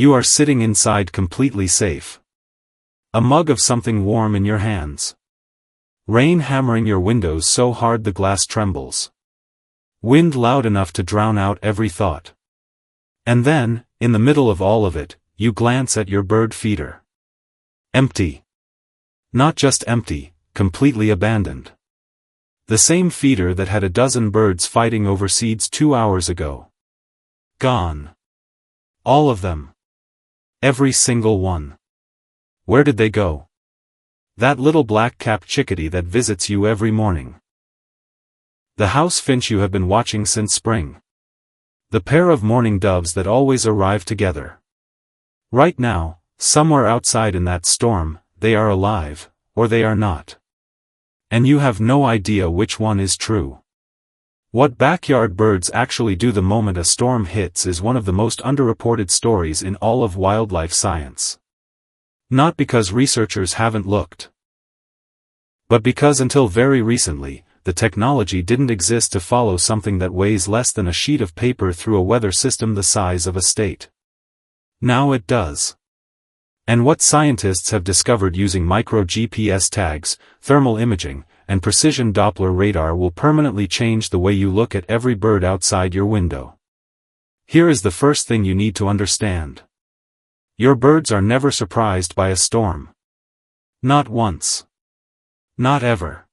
You are sitting inside completely safe. A mug of something warm in your hands. Rain hammering your windows so hard the glass trembles. Wind loud enough to drown out every thought. And then, in the middle of all of it, you glance at your bird feeder. Empty. Not just empty, completely abandoned. The same feeder that had a dozen birds fighting over seeds 2 hours ago. Gone. All of them. Every single one. Where did they go? That little black-capped chickadee that visits you every morning. The house finch you have been watching since spring. The pair of mourning doves that always arrive together. Right now, somewhere outside in that storm, they are alive, or they are not. And you have no idea which one is true. What backyard birds actually do the moment a storm hits is one of the most underreported stories in all of wildlife science. Not because researchers haven't looked, but because until very recently, the technology didn't exist to follow something that weighs less than a sheet of paper through a weather system the size of a state. Now it does. And what scientists have discovered using micro-GPS tags, thermal imaging, and precision Doppler radar will permanently change the way you look at every bird outside your window. Here is the first thing you need to understand. Your birds are never surprised by a storm. Not once. Not ever.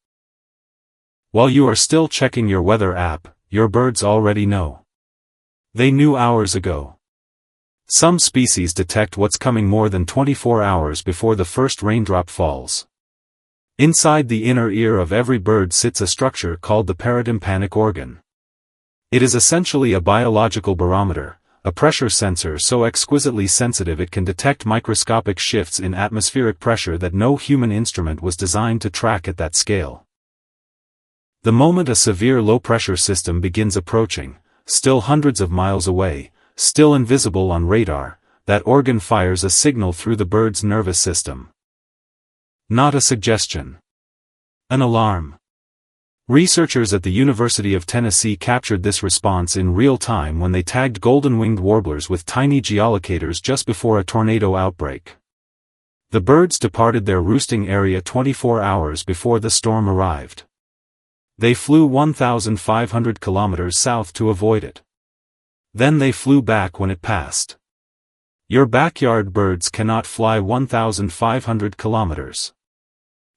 While you are still checking your weather app, your birds already know. They knew hours ago. Some species detect what's coming more than 24 hours before the first raindrop falls. Inside the inner ear of every bird sits a structure called the paratympanic organ. It is essentially a biological barometer, a pressure sensor so exquisitely sensitive it can detect microscopic shifts in atmospheric pressure that no human instrument was designed to track at that scale. The moment a severe low-pressure system begins approaching, still hundreds of miles away, still invisible on radar, that organ fires a signal through the bird's nervous system. Not a suggestion. An alarm. Researchers at the University of Tennessee captured this response in real time when they tagged golden-winged warblers with tiny geolocators just before a tornado outbreak. The birds departed their roosting area 24 hours before the storm arrived. They flew 1,500 kilometers south to avoid it. Then they flew back when it passed. Your backyard birds cannot fly 1,500 kilometers.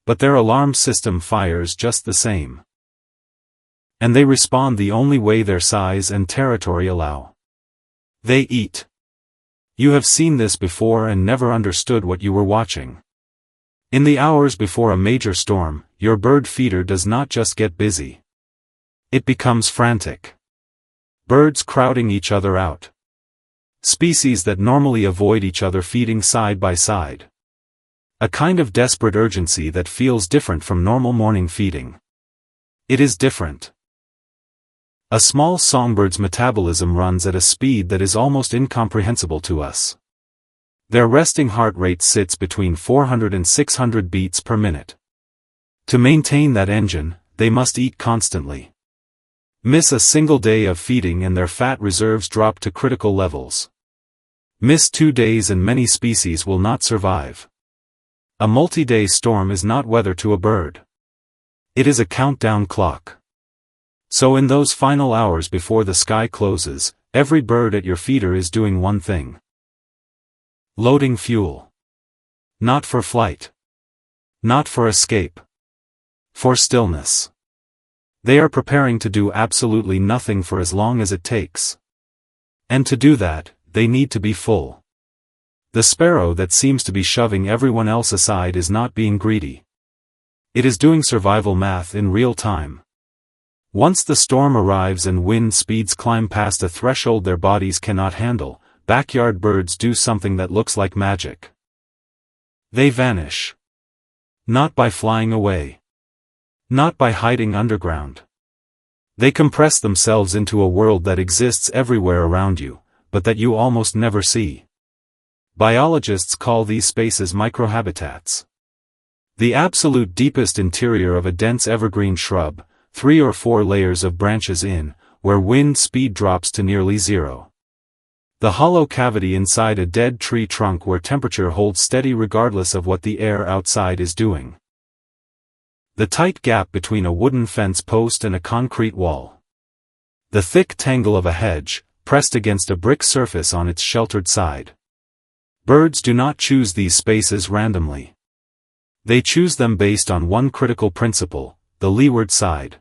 But their alarm system fires just the same. And they respond the only way their size and territory allow. They eat. You have seen this before and never understood what you were watching. In the hours before a major storm, your bird feeder does not just get busy. It becomes frantic. Birds crowding each other out. Species that normally avoid each other feeding side by side. A kind of desperate urgency that feels different from normal morning feeding. It is different. A small songbird's metabolism runs at a speed that is almost incomprehensible to us. Their resting heart rate sits between 400 and 600 beats per minute. To maintain that engine, they must eat constantly. Miss a single day of feeding and their fat reserves drop to critical levels. Miss 2 days and many species will not survive. A multi-day storm is not weather to a bird. It is a countdown clock. So in those final hours before the sky closes, every bird at your feeder is doing one thing. Loading fuel. Not for flight. Not for escape. For stillness. They are preparing to do absolutely nothing for as long as it takes. And to do that, they need to be full. The sparrow that seems to be shoving everyone else aside is not being greedy. It is doing survival math in real time. Once the storm arrives and wind speeds climb past a threshold their bodies cannot handle, backyard birds do something that looks like magic. They vanish. Not by flying away. Not by hiding underground. They compress themselves into a world that exists everywhere around you, but that you almost never see. Biologists call these spaces microhabitats. The absolute deepest interior of a dense evergreen shrub, 3 or 4 layers of branches in, where wind speed drops to nearly zero. The hollow cavity inside a dead tree trunk where temperature holds steady regardless of what the air outside is doing. The tight gap between a wooden fence post and a concrete wall. The thick tangle of a hedge, pressed against a brick surface on its sheltered side. Birds do not choose these spaces randomly. They choose them based on one critical principle, the leeward side.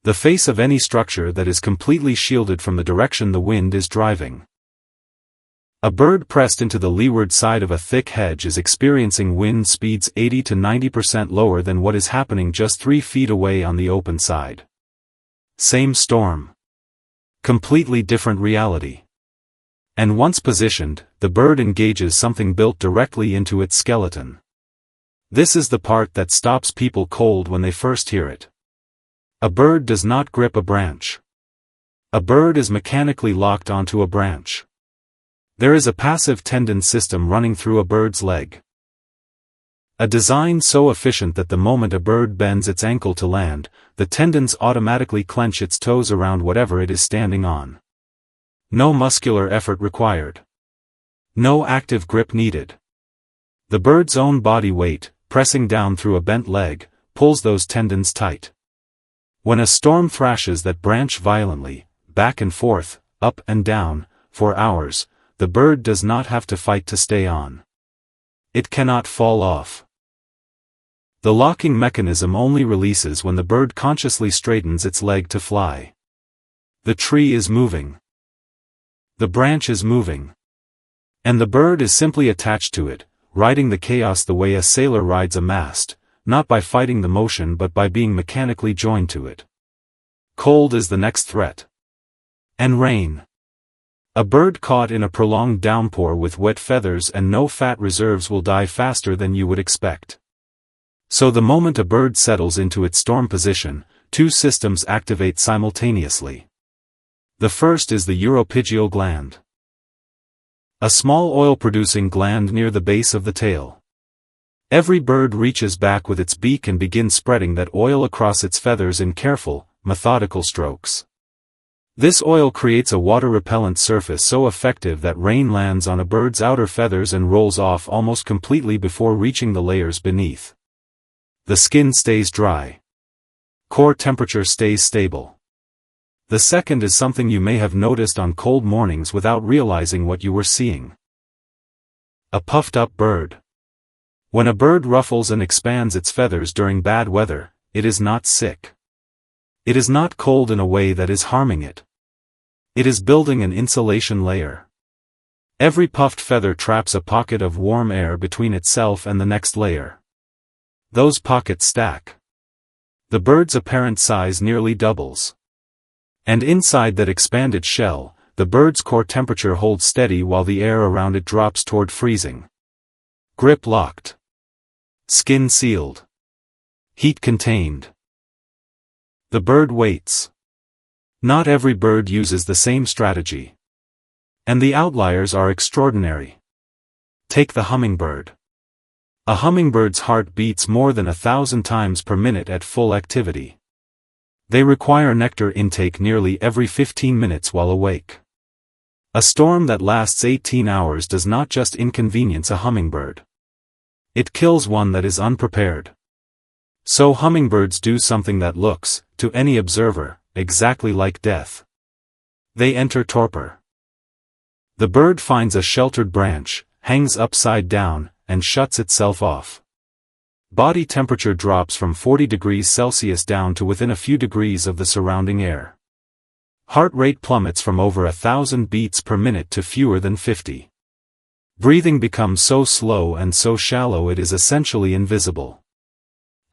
The face of any structure that is completely shielded from the direction the wind is driving. A bird pressed into the leeward side of a thick hedge is experiencing wind speeds 80 to 90% lower than what is happening just 3 feet away on the open side. Same storm. Completely different reality. And once positioned, the bird engages something built directly into its skeleton. This is the part that stops people cold when they first hear it. A bird does not grip a branch. A bird is mechanically locked onto a branch. There is a passive tendon system running through a bird's leg. A design so efficient that the moment a bird bends its ankle to land, the tendons automatically clench its toes around whatever it is standing on. No muscular effort required. No active grip needed. The bird's own body weight, pressing down through a bent leg, pulls those tendons tight. When a storm thrashes that branch violently, back and forth, up and down, for hours, the bird does not have to fight to stay on. It cannot fall off. The locking mechanism only releases when the bird consciously straightens its leg to fly. The tree is moving. The branch is moving. And the bird is simply attached to it, riding the chaos the way a sailor rides a mast, not by fighting the motion but by being mechanically joined to it. Cold is the next threat. And rain. A bird caught in a prolonged downpour with wet feathers and no fat reserves will die faster than you would expect. So the moment a bird settles into its storm position, 2 systems activate simultaneously. The first is the uropygial gland. A small oil-producing gland near the base of the tail. Every bird reaches back with its beak and begins spreading that oil across its feathers in careful, methodical strokes. This oil creates a water-repellent surface so effective that rain lands on a bird's outer feathers and rolls off almost completely before reaching the layers beneath. The skin stays dry. Core temperature stays stable. The second is something you may have noticed on cold mornings without realizing what you were seeing. A puffed-up bird. When a bird ruffles and expands its feathers during bad weather, it is not sick. It is not cold in a way that is harming it. It is building an insulation layer. Every puffed feather traps a pocket of warm air between itself and the next layer. Those pockets stack. The bird's apparent size nearly doubles. And inside that expanded shell, the bird's core temperature holds steady while the air around it drops toward freezing. Grip locked. Skin sealed. Heat contained. The bird waits. Not every bird uses the same strategy. And the outliers are extraordinary. Take the hummingbird. A hummingbird's heart beats more than 1,000 times per minute at full activity. They require nectar intake nearly every 15 minutes while awake. A storm that lasts 18 hours does not just inconvenience a hummingbird. It kills one that is unprepared. So hummingbirds do something that looks, to any observer, exactly like death. They enter torpor. The bird finds a sheltered branch, hangs upside down, and shuts itself off. Body temperature drops from 40 degrees Celsius down to within a few degrees of the surrounding air. Heart rate plummets from over 1,000 beats per minute to fewer than 50. Breathing becomes so slow and so shallow it is essentially invisible.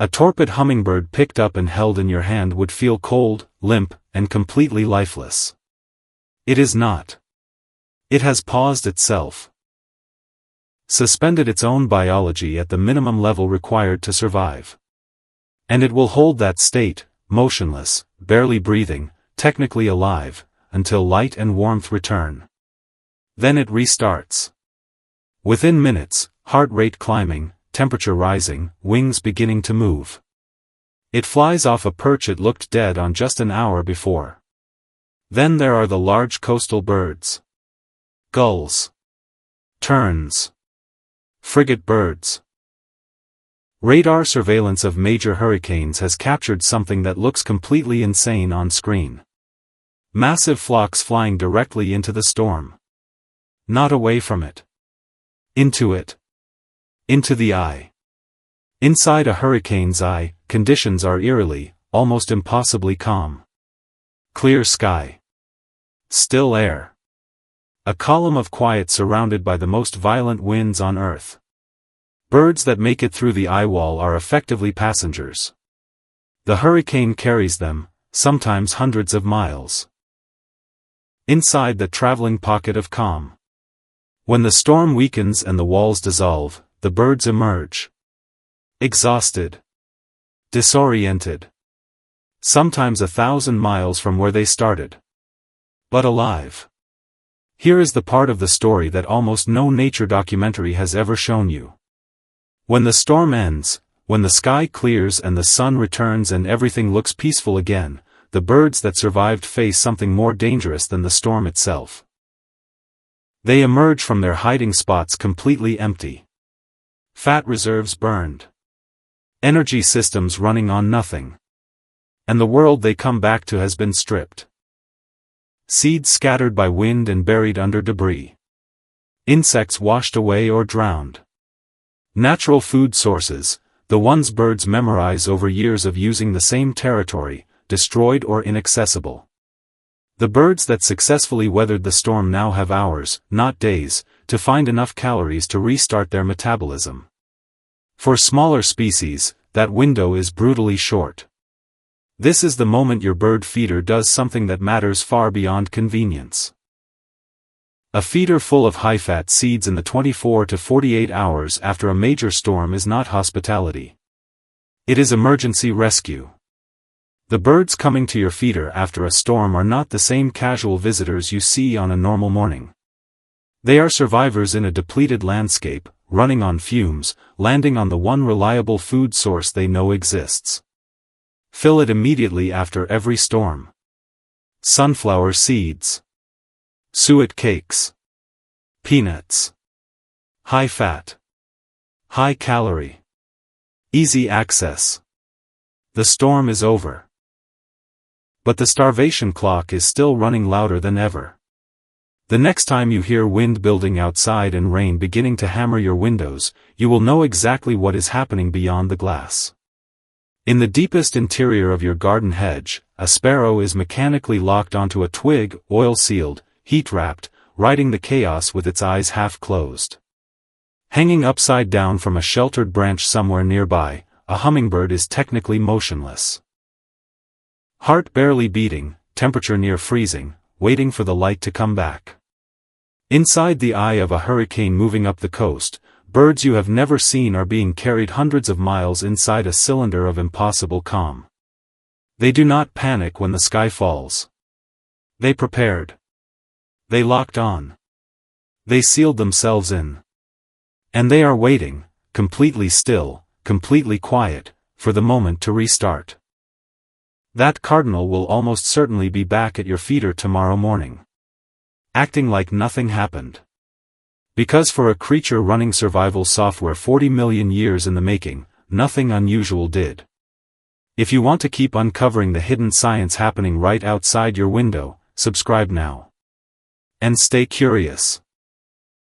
A torpid hummingbird picked up and held in your hand would feel cold, limp, and completely lifeless. It is not. It has paused itself. Suspended its own biology at the minimum level required to survive. And it will hold that state, motionless, barely breathing, technically alive, until light and warmth return. Then it restarts. Within minutes, heart rate climbing, temperature rising, wings beginning to move. It flies off a perch it looked dead on just an hour before. Then there are the large coastal birds. Gulls. Terns. Frigate birds. Radar surveillance of major hurricanes has captured something that looks completely insane on screen. Massive flocks flying directly into the storm. Not away from it. Into it. Into the eye. Inside a hurricane's eye, conditions are eerily, almost impossibly calm. Clear sky. Still air. A column of quiet surrounded by the most violent winds on Earth. Birds that make it through the eye wall are effectively passengers. The hurricane carries them, sometimes hundreds of miles. Inside the traveling pocket of calm. When the storm weakens and the walls dissolve, the birds emerge. Exhausted. Disoriented. Sometimes 1,000 miles from where they started. But alive. Here is the part of the story that almost no nature documentary has ever shown you. When the storm ends, when the sky clears and the sun returns and everything looks peaceful again, the birds that survived face something more dangerous than the storm itself. They emerge from their hiding spots completely empty. Fat reserves burned. Energy systems running on nothing. And the world they come back to has been stripped. Seeds scattered by wind and buried under debris. Insects washed away or drowned. Natural food sources, the ones birds memorize over years of using the same territory, destroyed or inaccessible. The birds that successfully weathered the storm now have hours, not days, to find enough calories to restart their metabolism. For smaller species, that window is brutally short. This is the moment your bird feeder does something that matters far beyond convenience. A feeder full of high-fat seeds in the 24 to 48 hours after a major storm is not hospitality. It is emergency rescue. The birds coming to your feeder after a storm are not the same casual visitors you see on a normal morning. They are survivors in a depleted landscape, running on fumes, landing on the one reliable food source they know exists. Fill it immediately after every storm. Sunflower seeds. Suet cakes. Peanuts. High fat. High calorie. Easy access. The storm is over. But the starvation clock is still running louder than ever. The next time you hear wind building outside and rain beginning to hammer your windows, you will know exactly what is happening beyond the glass. In the deepest interior of your garden hedge, a sparrow is mechanically locked onto a twig, oil-sealed, heat-wrapped, riding the chaos with its eyes half closed. Hanging upside down from a sheltered branch somewhere nearby, a hummingbird is technically motionless. Heart barely beating, temperature near freezing, waiting for the light to come back. Inside the eye of a hurricane moving up the coast, birds you have never seen are being carried hundreds of miles inside a cylinder of impossible calm. They do not panic when the sky falls. They prepared. They locked on. They sealed themselves in. And they are waiting, completely still, completely quiet, for the moment to restart. That cardinal will almost certainly be back at your feeder tomorrow morning. Acting like nothing happened. Because for a creature running survival software 40 million years in the making, nothing unusual did. If you want to keep uncovering the hidden science happening right outside your window, subscribe now. And stay curious.